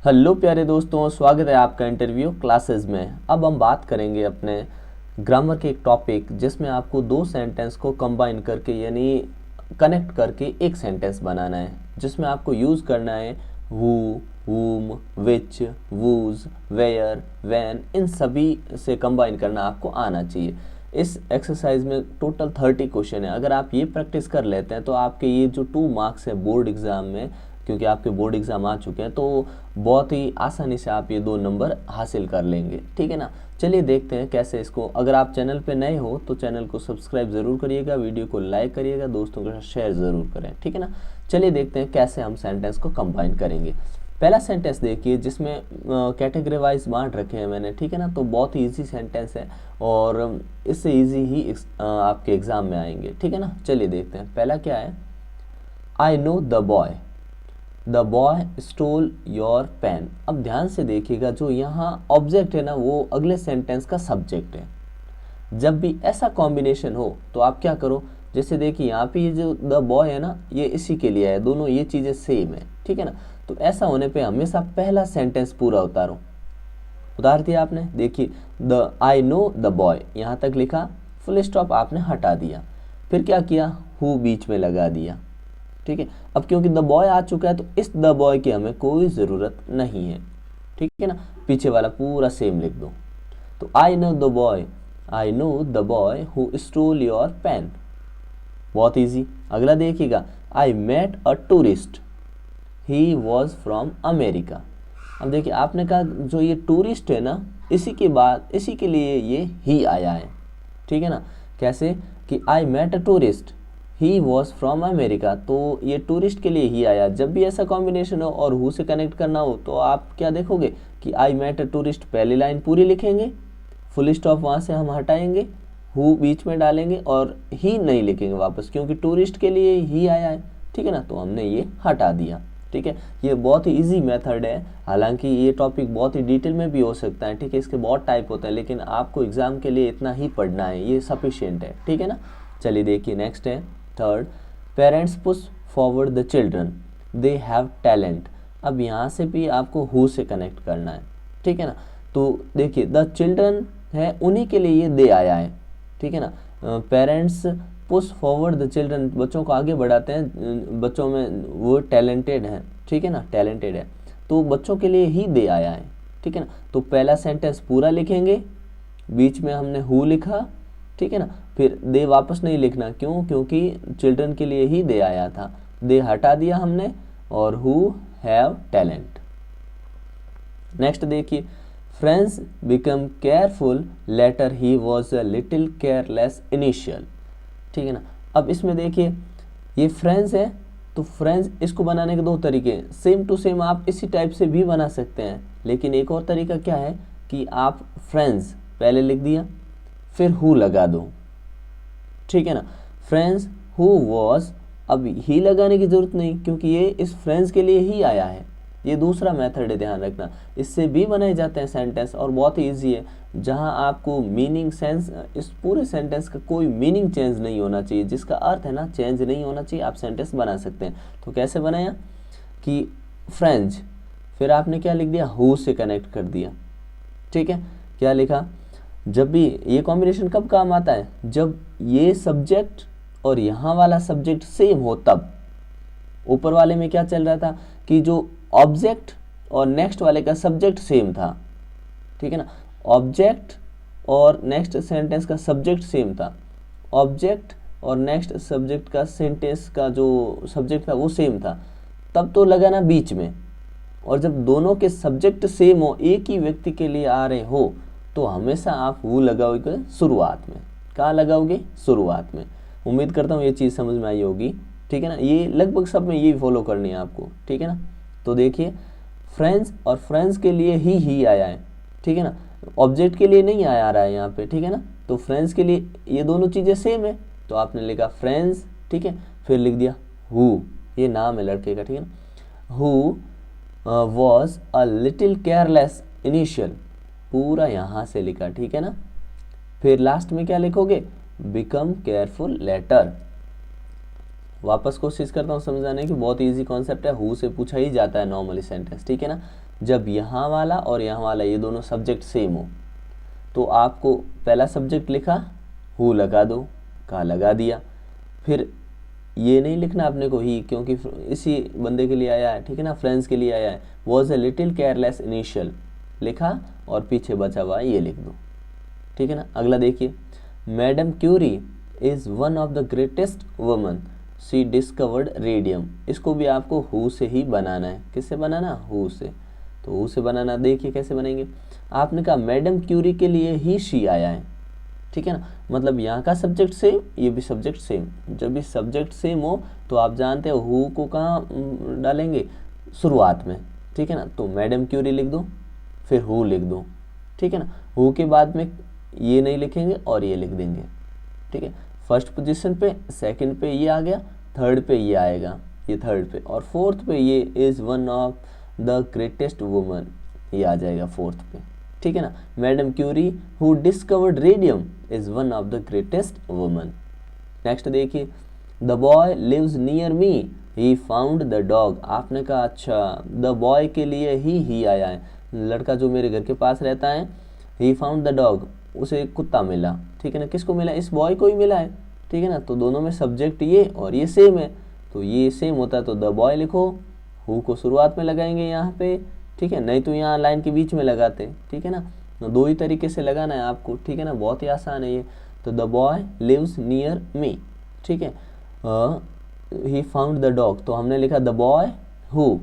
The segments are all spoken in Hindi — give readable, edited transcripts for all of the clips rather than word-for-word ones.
हेलो प्यारे दोस्तों, स्वागत है आपका इंटरव्यू क्लासेस में। अब हम बात करेंगे अपने ग्रामर के एक टॉपिक जिसमें आपको दो सेंटेंस को कंबाइन करके यानी कनेक्ट करके एक सेंटेंस बनाना है, जिसमें आपको यूज़ करना है who, whom, which, whose, where, when। इन सभी से कंबाइन करना आपको आना चाहिए। इस एक्सरसाइज में टोटल 30 क्वेश्चन है। अगर आप ये प्रैक्टिस कर लेते हैं तो आपके ये जो 2 मार्क्स है बोर्ड एग्ज़ाम में, क्योंकि आपके बोर्ड एग्ज़ाम आ चुके हैं, तो बहुत ही आसानी से आप ये 2 नंबर हासिल कर लेंगे। ठीक है ना। चलिए देखते हैं कैसे इसको। अगर आप चैनल पे नए हो तो चैनल को सब्सक्राइब ज़रूर करिएगा, वीडियो को लाइक करिएगा, दोस्तों के साथ शेयर ज़रूर करें। ठीक है ना। चलिए देखते हैं कैसे हम सेंटेंस को कंबाइन करेंगे। पहला सेंटेंस देखिए जिसमें कैटेगरी वाइज बांट रखे हैं मैंने। ठीक है ना। तो बहुत ही ईजी सेंटेंस है और इससे ईजी ही आपके एग्ज़ाम में आएंगे। ठीक है ना। चलिए देखते हैं पहला क्या है। I know the boy, the boy stole your pen. अब ध्यान से देखिएगा, जो यहाँ ऑब्जेक्ट है ना वो अगले सेंटेंस का सब्जेक्ट है। जब भी ऐसा कॉम्बिनेशन हो तो आप क्या करो, जैसे देखिए यहाँ पे ये जो द बॉय है ना ये इसी के लिए है, दोनों ये चीज़ें सेम है। ठीक है ना। तो ऐसा होने पे हमेशा पहला सेंटेंस पूरा उतारो। उतार दिया आपने, देखिए the I know the boy यहाँ तक लिखा, फुल स्टॉप आपने हटा दिया। फिर क्या किया, हु बीच में लगा दिया। ठीक है। अब क्योंकि द बॉय आ चुका है तो इस द बॉय की हमें कोई ज़रूरत नहीं है। ठीक है ना। पीछे वाला पूरा सेम लिख दो। तो I know the boy, I know the boy who stole your pen. बहुत इजी। अगला देखिएगा, I met a tourist, he was from America. अब देखिए आपने कहा जो ये टूरिस्ट है ना, इसी के बाद इसी के लिए ये ही आया है। ठीक है ना। कैसे कि I met a tourist, he was from America, तो ये टूरिस्ट के लिए ही आया। जब भी ऐसा कॉम्बिनेशन हो और हु से कनेक्ट करना हो तो आप क्या देखोगे कि आई मेट अ टूरिस्ट पहली लाइन पूरी लिखेंगे, फुल स्टॉप वहाँ से हम हटाएंगे, हु बीच में डालेंगे और ही नहीं लिखेंगे वापस, क्योंकि टूरिस्ट के लिए ही आया है। ठीक है ना। तो हमने ये हटा दिया। ठीक है। ये बहुत ही इजी मेथड है। हालांकि ये टॉपिक बहुत ही डिटेल में भी हो सकता है। ठीक है। इसके बहुत टाइप होते हैं, लेकिन आपको एग्जाम के लिए इतना ही पढ़ना है, ये सफिशिएंट है। ठीक है ना। चलिए देखिए नेक्स्ट है third, parents push forward the children, they have talent. अब यहाँ से भी आपको हु से कनेक्ट करना है। ठीक है ना। तो देखिए द चिल्ड्रन है, उन्हीं के लिए ये दे आया है। ठीक है ना। Parents push forward the children, बच्चों को आगे बढ़ाते हैं, बच्चों में वो टैलेंटेड हैं। ठीक है ना। टैलेंटेड है तो बच्चों के लिए ही दे आया है। ठीक है ना। तो पहला सेंटेंस पूरा लिखेंगे, बीच में हमने हु लिखा। ठीक है ना। फिर दे वापस नहीं लिखना, क्यों, क्योंकि चिल्ड्रन के लिए ही दे आया था। दे हटा दिया हमने और हु हैव टैलेंट। नेक्स्ट देखिए, friends become careful later, he was a little careless initial. ठीक है ना। अब इसमें देखिए ये फ्रेंड्स है, तो फ्रेंड्स इसको बनाने के 2 तरीके, सेम टू सेम आप इसी टाइप से भी बना सकते हैं, लेकिन एक और तरीका क्या है कि आप फ्रेंड्स पहले लिख दिया फिर हु लगा दो। ठीक है ना। फ्रेंड्स हु वॉज, अब ही लगाने की जरूरत नहीं क्योंकि ये इस फ्रेंड्स के लिए ही आया है। ये दूसरा मेथड है, ध्यान रखना। इससे भी बनाए जाते हैं सेंटेंस और बहुत ही ईजी है, जहां आपको मीनिंग सेंस, इस पूरे सेंटेंस का कोई मीनिंग चेंज नहीं होना चाहिए, जिसका अर्थ है ना चेंज नहीं होना चाहिए, आप सेंटेंस बना सकते हैं। तो कैसे बनाया कि फ्रेंड्स, फिर आपने क्या लिख दिया, हु से कनेक्ट कर दिया। ठीक है। क्या लिखा, जब भी ये कॉम्बिनेशन कब काम आता है, जब ये सब्जेक्ट और यहाँ वाला सब्जेक्ट सेम हो तब। ऊपर वाले में क्या चल रहा था कि जो ऑब्जेक्ट और नेक्स्ट वाले का सब्जेक्ट सेम था। ठीक है ना। ऑब्जेक्ट और नेक्स्ट सेंटेंस का सब्जेक्ट सेम था, ऑब्जेक्ट और नेक्स्ट सब्जेक्ट का सेंटेंस का जो सब्जेक्ट था वो सेम था, तब तो लगाना बीच में। और जब दोनों के सब्जेक्ट सेम हो, एक ही व्यक्ति के लिए आ रहे हो, तो हमेशा आप वो लगाओगे शुरुआत में। कहाँ लगाओगे, शुरुआत में। उम्मीद करता हूँ ये चीज़ समझ में आई होगी। ठीक है ना। ये लगभग सब में ये फॉलो करनी है आपको। ठीक है ना। तो देखिए फ्रेंड्स और फ्रेंड्स के लिए ही आया है। ठीक है ना। ऑब्जेक्ट के लिए नहीं आया रहा है यहाँ पे। ठीक है ना। तो फ्रेंड्स के लिए ये दोनों चीज़ें सेम है, तो आपने लिखा फ्रेंड्स। ठीक है। फिर लिख दिया हु, ये नाम है लड़के का। ठीक है ना। Who was a little careless initial, पूरा यहाँ से लिखा। ठीक है ना। फिर लास्ट में क्या लिखोगे, बिकम केयरफुल लेटर। वापस कोशिश करता हूँ समझाने की, बहुत इजी कॉन्सेप्ट है, हु से पूछा ही जाता है नॉर्मली सेंटेंस, ठीक है ना। जब यहाँ वाला और यहाँ वाला ये दोनों सब्जेक्ट सेम हो तो आपको पहला सब्जेक्ट लिखा, हु लगा दो, कहा लगा दिया। फिर ये नहीं लिखना अपने को ही, क्योंकि इसी बंदे के लिए आया है, ठीक है ना, फ्रेंड्स के लिए आया है। Was a little careless initial लिखा और पीछे बचा हुआ ये लिख दो, ठीक है ना। अगला देखिए, madam Curie is one of the greatest woman, she discovered radium. इसको भी आपको हु से ही बनाना है। किससे बनाना? हु से। तो हु से बनाना, देखिए कैसे बनेंगे। आपने कहा मैडम क्यूरी के लिए ही शी आया है, ठीक है ना, मतलब यहाँ का सब्जेक्ट सेम, ये भी सब्जेक्ट सेम। जब भी सब्जेक्ट सेम हो तो आप जानते हो हु को कहाँ डालेंगे? शुरुआत में, ठीक है ना। तो मैडम क्यूरी लिख दो, फिर हु लिख दो, ठीक है ना। हु के बाद में ये नहीं लिखेंगे और ये लिख देंगे, ठीक है। फर्स्ट पोजीशन पे, सेकंड पे ये आ गया, थर्ड पे ये आएगा, ये थर्ड पे, और फोर्थ पे ये is one of the greatest woman, ये आ जाएगा फोर्थ पे, ठीक है ना। Madam Curie who discovered radium is one of the greatest woman. Next देखिए, the boy lives near me, he found the dog. आपने कहा अच्छा, द बॉय के लिए ही आया है, लड़का जो मेरे घर के पास रहता है, ही फाउंड द डॉग, उसे एक कुत्ता मिला, ठीक है ना। किसको मिला? इस बॉय को ही मिला है, ठीक है ना। तो दोनों में सब्जेक्ट ये और ये सेम है, तो ये सेम होता है तो द बॉय लिखो, हु को शुरुआत में लगाएंगे यहाँ पे, ठीक है, नहीं तो यहाँ लाइन के बीच में लगाते, ठीक है ना। तो दो ही तरीके से लगाना है आपको, ठीक है ना, बहुत ही आसान है ये। तो the boy lives near me, ठीक है। ही फाउंड द डॉग, तो हमने लिखा the boy who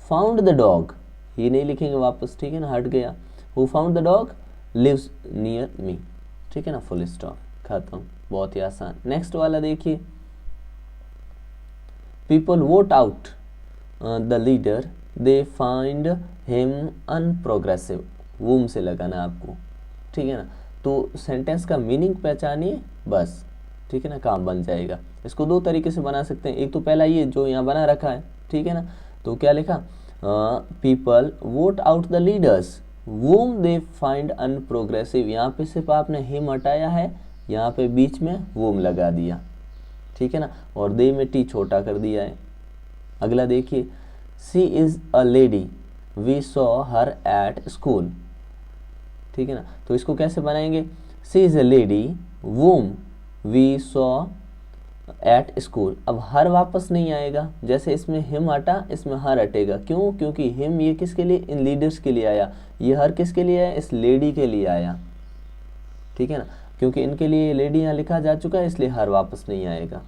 found the dog, he नहीं लिखेंगे वापस, ठीक है ना, हट गया। Who found the dog lives near me, ठीक है ना, फुल स्टॉप, खत्म, बहुत ही आसान। नेक्स्ट वाला देखिए, people vote out the leader, they find him unprogressive. Whom से लगाना है आपको, ठीक है ना। तो सेंटेंस का मीनिंग पहचानिए बस, ठीक है ना, काम बन जाएगा। इसको दो तरीके से बना सकते हैं, एक तो पहला ये जो यहाँ बना रखा है, ठीक है ना। तो क्या लिखा? People vote out the leaders whom they find unprogressive। यहाँ पे सिर्फ आपने हिम हटाया है, यहाँ पे बीच में whom लगा दिया, ठीक है ना, और दे में टी छोटा कर दिया है। अगला देखिए, she is a lady, we saw her at school, ठीक है ना। तो इसको कैसे बनाएंगे? she is a lady whom we saw at school. अब हर वापस नहीं आएगा, जैसे इसमें हिम हटा, इसमें हर हटेगा। क्यों? क्योंकि हिम ये किसके लिए? इन लीडर्स के लिए आया, ये हर किसके लिए आया? इस लेडी के लिए आया, ठीक है ना। क्योंकि इनके लिए लेडी यहाँ लिखा जा चुका है, इसलिए हर वापस नहीं आएगा,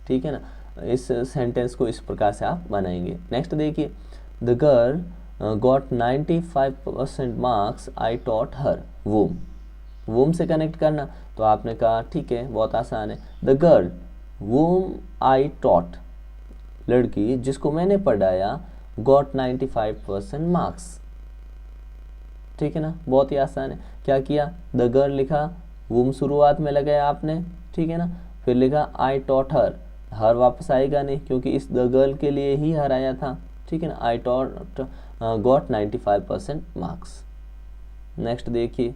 ठीक है ना। इस सेंटेंस को इस प्रकार से आप बनाएंगे। नेक्स्ट देखिए, the girl got 95% marks, I taught her whom. Whom से कनेक्ट करना, तो आपने कहा ठीक है, बहुत आसान है। द गर्ल वूम आई टॉट, लड़की जिसको मैंने पढ़ाया, गॉट 95% मार्क्स, ठीक है ना, बहुत ही आसान है। क्या किया? द गर्ल लिखा, वूम शुरुआत में लगाया आपने, ठीक है ना, फिर लिखा आई टॉट हर, हर वापस आएगा नहीं क्योंकि इस द गर्ल के लिए ही हर आया था, ठीक है ना। I taught got 95% marks. Next देखिए,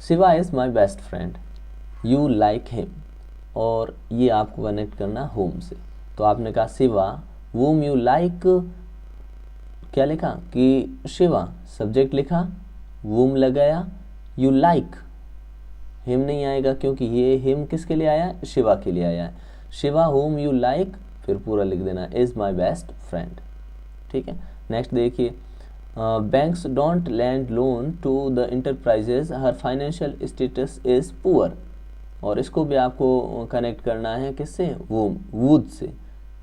Shiva is my best friend, you like him, और ये आपको कनेक्ट करना होम से। तो आपने कहा शिवा वोम यू लाइक, क्या लिखा कि शिवा सब्जेक्ट लिखा, वोम लगाया, यू लाइक, हिम नहीं आएगा क्योंकि ये हिम किसके लिए आया? शिवा के लिए आया है। शिवा होम यू लाइक, फिर पूरा लिख देना, इज माई बेस्ट फ्रेंड, ठीक है। नेक्स्ट देखिए, banks don't lend loan to the enterprises, her financial status is poor, और इसको भी आपको कनेक्ट करना है किससे? वोम, वूज से,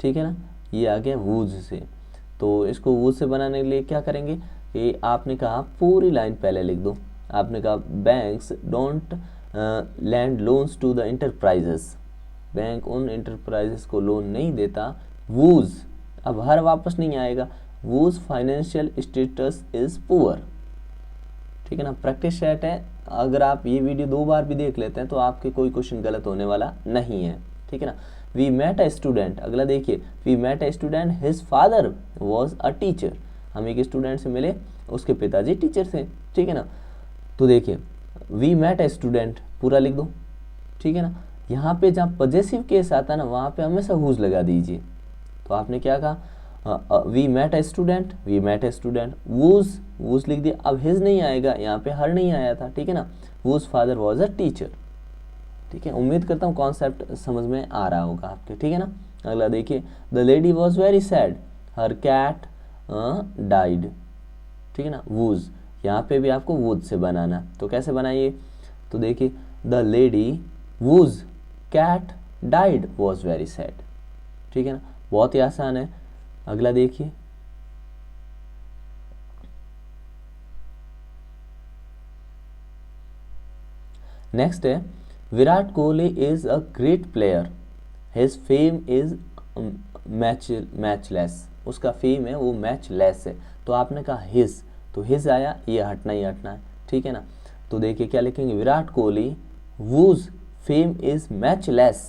ठीक है ना, ये आ गया वूज से। तो इसको वूज से बनाने के लिए क्या करेंगे? ये आपने कहा पूरी लाइन पहले लिख दो। आपने कहा banks don't lend loans to the enterprises, bank उन इंटरप्राइजेस को लोन नहीं देता। वूज, अब हर वापस नहीं आएगा, whose financial status is poor, ठीक है ना। प्रैक्टिस सेट है, अगर आप ये वीडियो 2 बार भी देख लेते हैं तो आपके कोई क्वेश्चन गलत होने वाला नहीं है, ठीक है ना। वी मेट अ स्टूडेंट, अगला देखिए, we met a student his father was a teacher, हम एक स्टूडेंट से मिले, उसके पिताजी टीचर थे, ठीक है ना। तो देखिए वी मेट अ स्टूडेंट पूरा लिख दो, ठीक है ना। यहाँ पे जहाँ पजेसिव केस आता है ना, वहाँ पे हमेशा हुज लगा दीजिए। तो आपने क्या कहा, we met a student, we met a student, whose लिख दिया। अब हिज नहीं आएगा, यहाँ पे हर नहीं आया था, ठीक है ना। Whose father was a teacher, ठीक है। उम्मीद करता हूँ कॉन्सेप्ट समझ में आ रहा होगा आपके, ठीक है ना। अगला देखिए, the lady was very sad, her cat died, ठीक है ना। वूज, यहाँ पे भी आपको वूज से बनाना, तो कैसे बनाइए, तो देखिए, the lady whose cat died was very sad, ठीक है ना, बहुत ही आसान है। अगला देखिए, नेक्स्ट है, Virat Kohli is a great player, his fame is matchless, उसका फेम है वो मैचलेस है। तो आपने कहा हिज, तो हिज आया, ये हटना ही हटना है, ठीक है ना। तो देखिए क्या लिखेंगे, Virat Kohli whose fame is matchless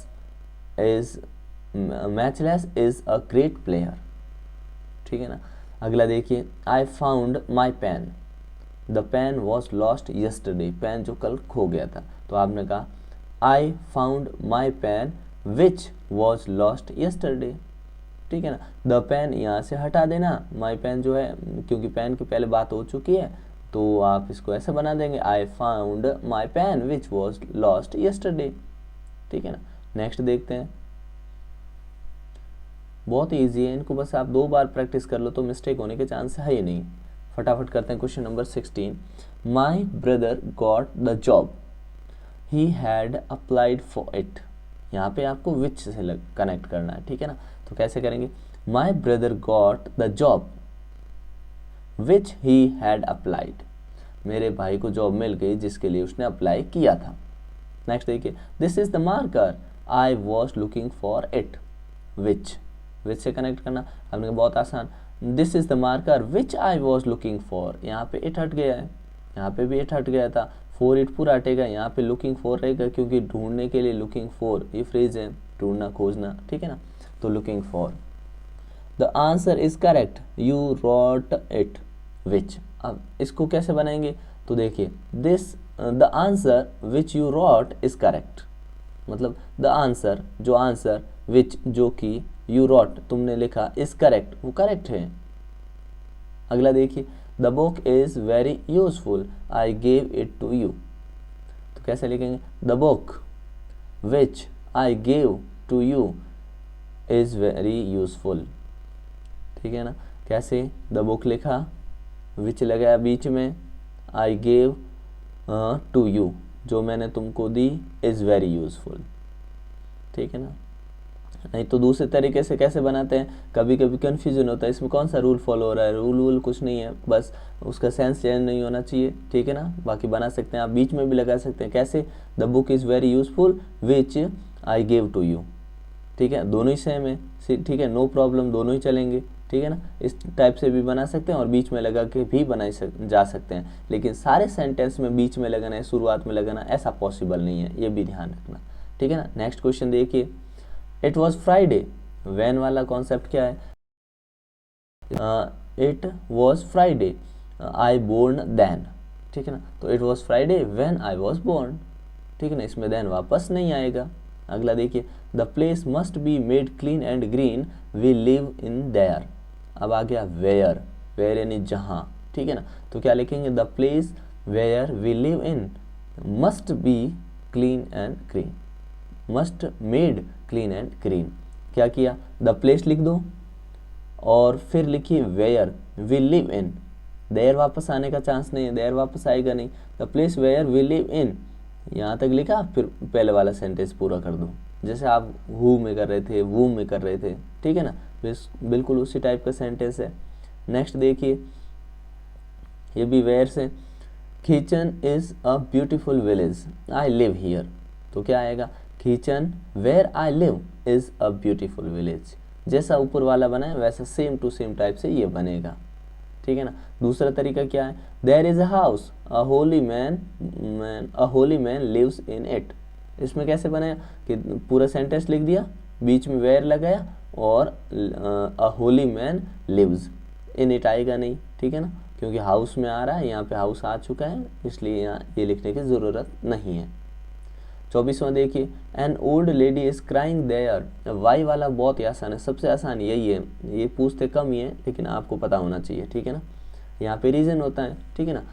is a great player, ठीक है ना। अगला देखिए, I found my pen, the pen was lost yesterday, pen जो कल खो गया था। तो आपने कहा I found my pen which was lost yesterday, ठीक है ना। द पेन यहाँ से हटा देना, माई पेन जो है, क्योंकि पेन की पहले बात हो चुकी है, तो आप इसको ऐसे बना देंगे, I found my pen which was lost yesterday, ठीक है ना। नेक्स्ट देखते हैं, बहुत ईजी है, इनको बस आप 2 बार प्रैक्टिस कर लो तो मिस्टेक होने के चांस है ही नहीं। फटाफट करते हैं question number 16। My brother got the job, he had applied for it, यहाँ पे आपको विच से कनेक्ट करना है, ठीक है ना। तो कैसे करेंगे, my brother got the job which he had applied, मेरे भाई को जॉब मिल गई जिसके लिए उसने अप्लाई किया था। नेक्स्ट देखिए, this is the marker I was looking for it, which से कनेक्ट करना, हमने कहा बहुत आसान, this is the marker which I was looking for, यहाँ पे इट हट गया है, यहाँ पे भी इट हट गया था, फॉर इट पूरा हटेगा, यहाँ पे लुकिंग फॉर रहेगा, क्योंकि ढूंढने के लिए लुकिंग फॉर ये फ्रेज है, ढूंढना खोजना, ठीक है ना। तो looking for, the answer is correct, you wrote it which. अब इसको कैसे बनाएंगे, तो देखिए, this the answer which you wrote is correct, मतलब द आंसर, जो आंसर, विच जो कि, यू रॉट तुमने लिखा, इज करेक्ट वो करेक्ट है। अगला देखिए, the book is very useful, I gave it to you, तो कैसे लिखेंगे, the book which I gave to you is very useful, ठीक है ना। कैसे, द बुक लिखा, विच लगाया बीच में, आई गेव टू यू जो मैंने तुमको दी, इज़ वेरी यूजफुल, ठीक है ना। नहीं तो दूसरे तरीके से कैसे बनाते हैं, कभी कभी कन्फ्यूजन होता है, इसमें कौन सा रूल फॉलो हो रहा है, रूल कुछ नहीं है, बस उसका सेंस चेंज नहीं होना चाहिए, ठीक है ना। बाकी बना सकते हैं, आप बीच में भी लगा सकते हैं, कैसे, the book is very useful which I gave to you, ठीक है, दोनों ही सेम है, ठीक है, नो प्रॉब्लम, दोनों ही चलेंगे, ठीक है ना। इस टाइप से भी बना सकते हैं और बीच में लगा के भी जा सकते हैं, लेकिन सारे सेंटेंस में बीच में लगाना है, शुरुआत में लगाना, ऐसा पॉसिबल नहीं है, ये भी ध्यान रखना, ठीक है ना। नेक्स्ट क्वेश्चन देखिए, इट वॉज फ्राइडे, वैन वाला कॉन्सेप्ट क्या है, it was Friday I born then, ठीक है ना। तो it was Friday when I was born, ठीक है ना, इसमें देन वापस नहीं आएगा। अगला देखिए, the place must be made clean and green, we live in there, अब आ गया वेयर, वेयर यानी जहाँ, ठीक है ना। तो क्या लिखेंगे, the place where we live in must be clean and green, must made clean and green, क्या किया, द प्लेस लिख दो और फिर लिखिए where we live in, there वापस आने का चांस नहीं है, देयर वापस आएगा नहीं, the place where we live in, यहाँ तक लिखा, फिर पहले वाला सेंटेंस पूरा कर दो, जैसे आप हु में कर रहे थे, वू में कर रहे थे, ठीक है ना, बिल्कुल उसी टाइप का सेंटेंस है। नेक्स्ट देखिए, ये भी वेयर से, Khichan is a beautiful village, I live here, तो क्या आएगा, Khichan where I live is a beautiful village, जैसा ऊपर वाला बना है वैसा सेम टू सेम टाइप से ये बनेगा, ठीक है ना। दूसरा तरीका क्या है, there is a house, a holy man lives in it, इसमें कैसे बनाया कि पूरा सेंटेंस लिख दिया, बीच में वेयर लगाया और a holy man lives, in it आएगा नहीं, ठीक है ना, क्योंकि हाउस में आ रहा है, यहाँ पे हाउस आ चुका है, इसलिए यहाँ ये लिखने की ज़रूरत नहीं है। 24वां देखिए, an old lady is crying there. Why वाला बहुत ही आसान है, सबसे आसान यही है, ये पूछते कम ही है लेकिन आपको पता होना चाहिए, ठीक है ना। यहाँ पे रीजन होता है, ठीक है ना।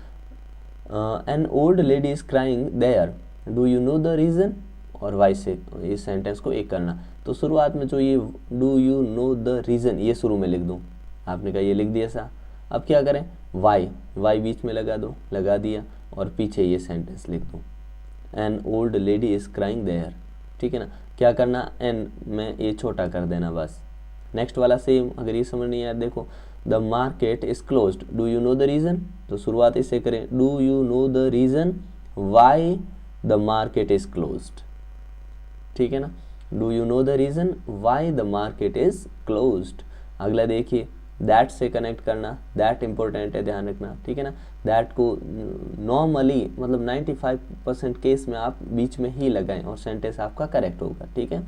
An old lady is crying there, do you know the reason, और वाई से इस सेंटेंस को एक करना। तो शुरुआत में जो ये do you know the reason ये शुरू में लिख दूँ, आपने कहा ये लिख दिया सा। अब क्या करें, वाई, वाई बीच में लगा दो, लगा दिया, और पीछे ये सेंटेंस लिख दूँ, an old lady is crying there, ठीक है ना। क्या करना, एन में ये छोटा कर देना बस। नेक्स्ट वाला सेम, अगर ये समझ नहीं आया देखो, the market is closed, do you know the reason, तो शुरुआत इससे करें, do you know the reason why the market is closed, ठीक है ना। Do you know the reason why the market is closed. अगला देखिए, दैट से कनेक्ट करना, दैट इंपॉर्टेंट है, ध्यान रखना, ठीक है ना। दैट को नॉर्मली मतलब 95% केस में आप बीच में ही लगाएं और सेंटेंस आपका करेक्ट होगा, ठीक है।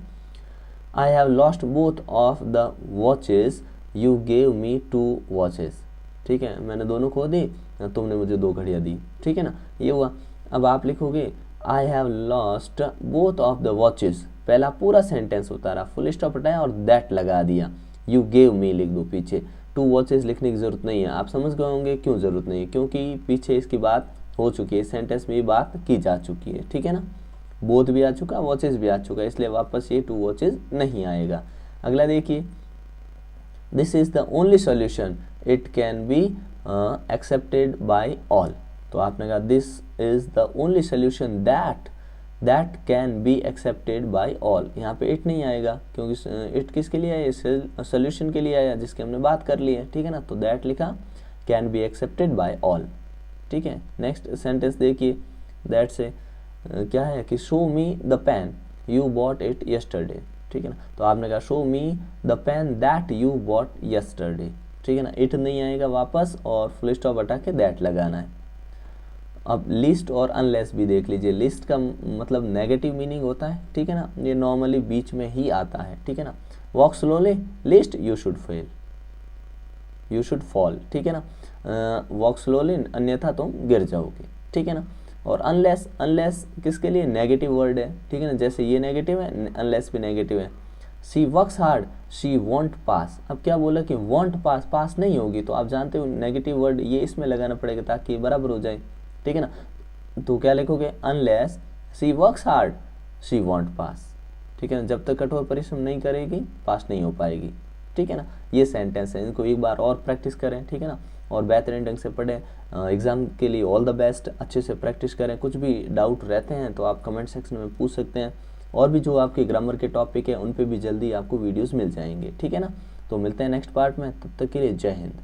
I have lost both of the watches you gave me 2 watches, ठीक है, मैंने दोनों खो दी, तुमने मुझे 2 घड़ियाँ दी, ठीक है ना, ये हुआ। अब आप लिखोगे I have lost both of the watches, पहला पूरा सेंटेंस उतारा, फुल स्टॉप हटाया और दैट लगा दिया, यू गेव मी लिख दो पीछे, 2 वॉचेस लिखने की जरूरत नहीं है। आप समझ गए होंगे क्यों जरूरत नहीं है, क्योंकि पीछे इसकी बात हो चुकी है, सेंटेंस में ये बात की जा चुकी है, ठीक है ना। बोथ भी आ चुका, वॉचेस भी आ चुका, इसलिए वापस ये 2 वॉचेस नहीं आएगा। अगला देखिए, this is the only solution it can be accepted by all, तो आपने कहा this is the only solution that can be accepted by all. यहाँ पे इट नहीं आएगा क्योंकि इट किसके लिए आया, सोल्यूशन के लिए आया जिसकी हमने बात कर ली है, ठीक है ना। तो दैट लिखा, can be accepted by all, ठीक है। नेक्स्ट सेंटेंस देखिए, दैट से क्या है कि show me the pen you bought it yesterday, ठीक है ना। तो आपने कहा show me the pen that you bought yesterday, ठीक है ना। इट नहीं आएगा वापस और फुल स्टॉप हटा के दैट लगाना है। अब लिस्ट और अनलेस भी देख लीजिए, लिस्ट का मतलब नेगेटिव मीनिंग होता है, ठीक है ना, ये नॉर्मली बीच में ही आता है, ठीक है ना। Walk slowly list you should fail, you should fall, ठीक है ना। वॉक स्लोली अन्यथा तुम गिर जाओगे, ठीक है ना। और अनलेस, अनलेस किसके लिए, नेगेटिव वर्ड है, ठीक है ना, जैसे ये नेगेटिव है, अनलेस भी नेगेटिव है। She works hard she won't pass, अब क्या बोला कि वॉन्ट पास, पास नहीं होगी, तो आप जानते हो नेगेटिव वर्ड ये इसमें लगाना पड़ेगा ताकि बराबर हो जाए, ठीक है ना। तो क्या लिखोगे, unless she works hard she won't pass, ठीक है ना। जब तक कठोर परिश्रम नहीं करेगी पास नहीं हो पाएगी, ठीक है ना। ये सेंटेंस है, इनको एक बार और प्रैक्टिस करें, ठीक है ना, और बेहतरीन ढंग से पढ़ें। एग्जाम के लिए ऑल द बेस्ट, अच्छे से प्रैक्टिस करें। कुछ भी डाउट रहते हैं तो आप कमेंट सेक्शन में पूछ सकते हैं, और भी जो आपके ग्रामर के टॉपिक है उन पे भी जल्दी आपको वीडियोस मिल जाएंगे, ठीक है ना। तो मिलते हैं नेक्स्ट पार्ट में, तब तक के लिए जय हिंद।